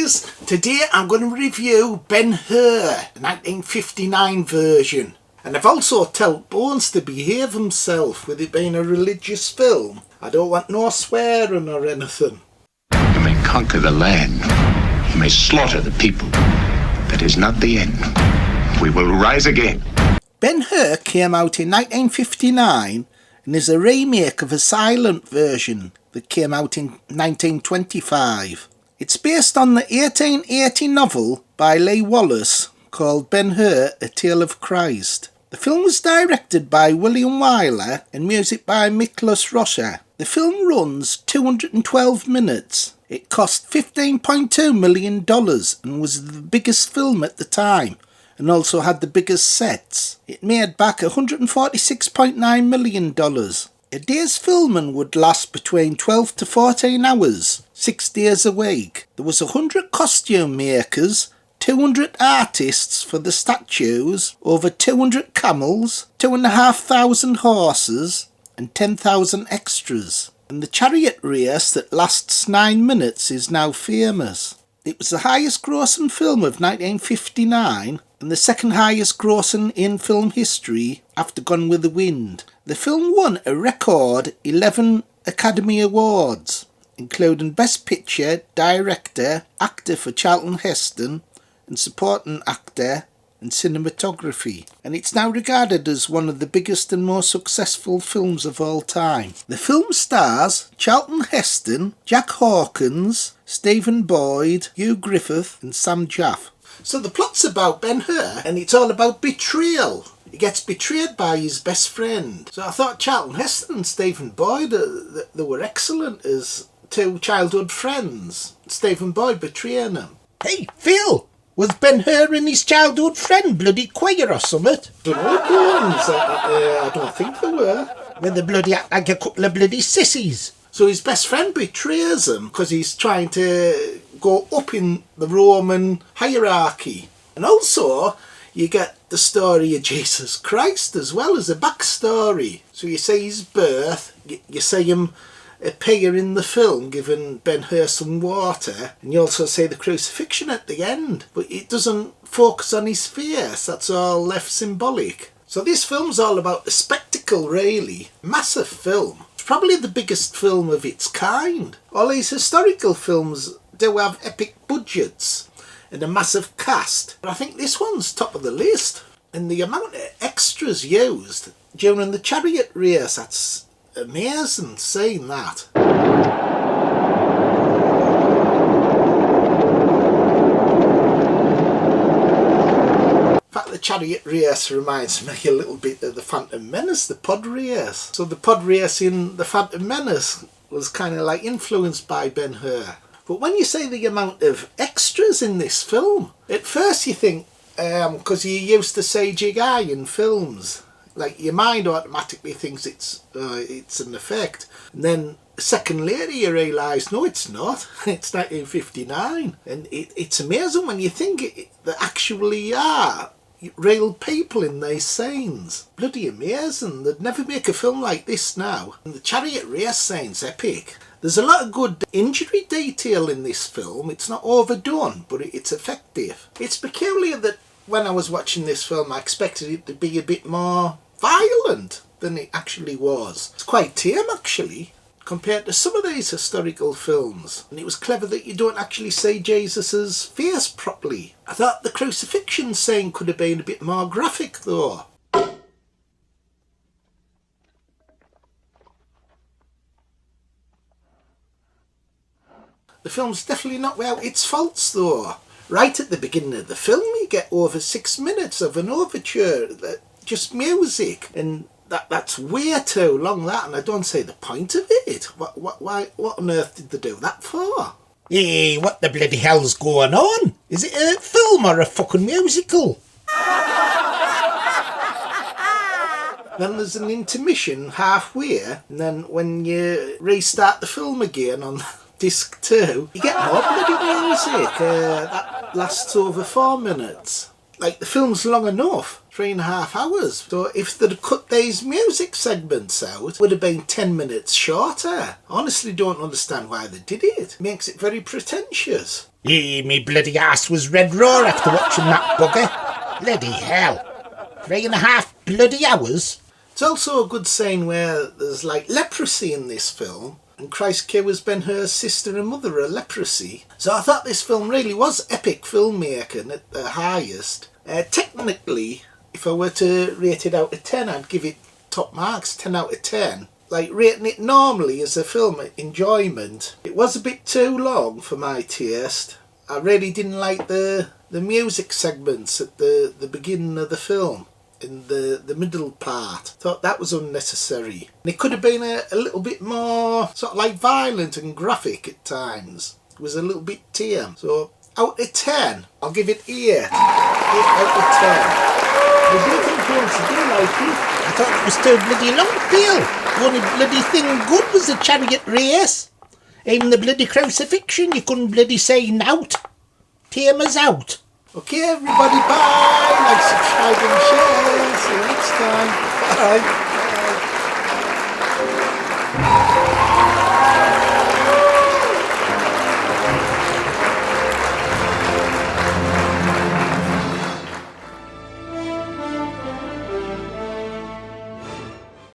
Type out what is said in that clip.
guys, today I'm going to review Ben-Hur, the 1959 version. And I've also told Bones to behave himself with it being a religious film. I don't want no swearing or anything. You may conquer the land, you may slaughter the people. That is not the end. We will rise again. Ben-Hur came out in 1959 and is a remake of a silent version that came out in 1925. It's based on the 1880 novel by Lew Wallace called Ben-Hur, A Tale of Christ. The film was directed by Wyler and music by Miklos Rozsa. The film runs 212 minutes. It cost $15.2 million and was the biggest film at the time, and also had the biggest sets. It made back $146.9 million. A day's filming would last between 12 to 14 hours, 6 days a week. There was 100 costume makers, 200 artists for the statues, over 200 camels, 2,500 horses, and 10,000 extras. And the chariot race that lasts 9 minutes is now famous. It was the highest grossing film of 1959 and the second highest grossing in film history after Gone with the Wind. The film won a record 11 Academy Awards, including Best Picture, Director, Actor for Charlton Heston, and Supporting Actor and Cinematography. And it's now regarded as one of the biggest and most successful films of all time. The film stars Charlton Heston, Jack Hawkins, Stephen Boyd, Hugh Griffith and Sam Jaffe. So the plot's about Ben-Hur and it's all about betrayal. He gets betrayed by his best friend. So I thought Charlton Heston and Stephen Boyd, they were excellent as two childhood friends. Stephen Boyd betraying him. Hey, Phil! Was Ben-Hur and his childhood friend bloody queer or something? Don't know, Bones. I don't think they were. Well, they bloody act like a couple of bloody sissies. So his best friend betrays him because he's trying to go up in the Roman hierarchy. And also, you get the story of Jesus Christ as well as a backstory. So you see his birth, you see him appear in the film giving Ben-Hur some water, and you also see the crucifixion at the end, but it doesn't focus on his face, that's all left symbolic. So this film's all about the spectacle really. Massive film. It's probably the biggest film of its kind. All these historical films do have epic budgets and a massive cast, but I think this one's top of the list. And the amount of extras used during the chariot race, that's amazing seeing that. In fact, the chariot race reminds me a little bit of the Phantom Menace, the pod race. So the pod race in the Phantom Menace was kind of like influenced by Ben-Hur. But when you say the amount of extras in this film, at first you think, because you're used to CGI in films, like your mind automatically thinks it's an effect, and then a second later you realise no, it's not. It's 1959, and it's amazing when you think there actually are real people in these scenes. Bloody amazing. They'd never make a film like this now. And the chariot race scene's epic. There's a lot of good injury detail in this film. It's not overdone, but it's effective. It's peculiar that when I was watching this film I expected it to be a bit more violent than it actually was. It's quite tame actually compared to some of these historical films, and it was clever that you don't actually see Jesus's face properly. I thought the crucifixion scene could have been a bit more graphic though. The film's definitely not without its faults though. Right at the beginning of the film you get over 6 minutes of an overture, just music, and that's way too long that, and I don't see the point of it. What on earth did they do that for? Hey, what the bloody hell's going on? Is it a film or a fucking musical? Then there's an intermission halfway, and then when you restart the film again on disc 2, you get more bloody music. That lasts over 4 minutes. like the film's long enough, 3.5 hours. So if they'd cut these music segments out, it would have been 10 minutes shorter. I honestly don't understand why they did it. It makes it very pretentious. Me bloody ass was red raw after watching that bugger. Bloody hell. 3.5 bloody hours? It's also a good scene where there's like leprosy in this film, and Christ cures Ben-Hur's sister and mother of leprosy. So I thought this film really was epic filmmaking at the highest. Technically, if I were to rate it out of 10, I'd give it top marks, 10 out of 10. Like rating it normally as a film enjoyment, it was a bit too long for my taste. I really didn't like the music segments at the beginning of the film. In the middle part, thought that was unnecessary. And it could have been a little bit more sort of like violent and graphic at times. It was a little bit tame. So out of 10, I'll give it 8. 8 out of 10. There's nothing close to do like it. I thought it was too bloody long, Bill. The only bloody thing good was the chariot race. Even the bloody crucifixion, you couldn't bloody say nout. Tame us out. Okay, everybody, bye. Like, subscribe and share.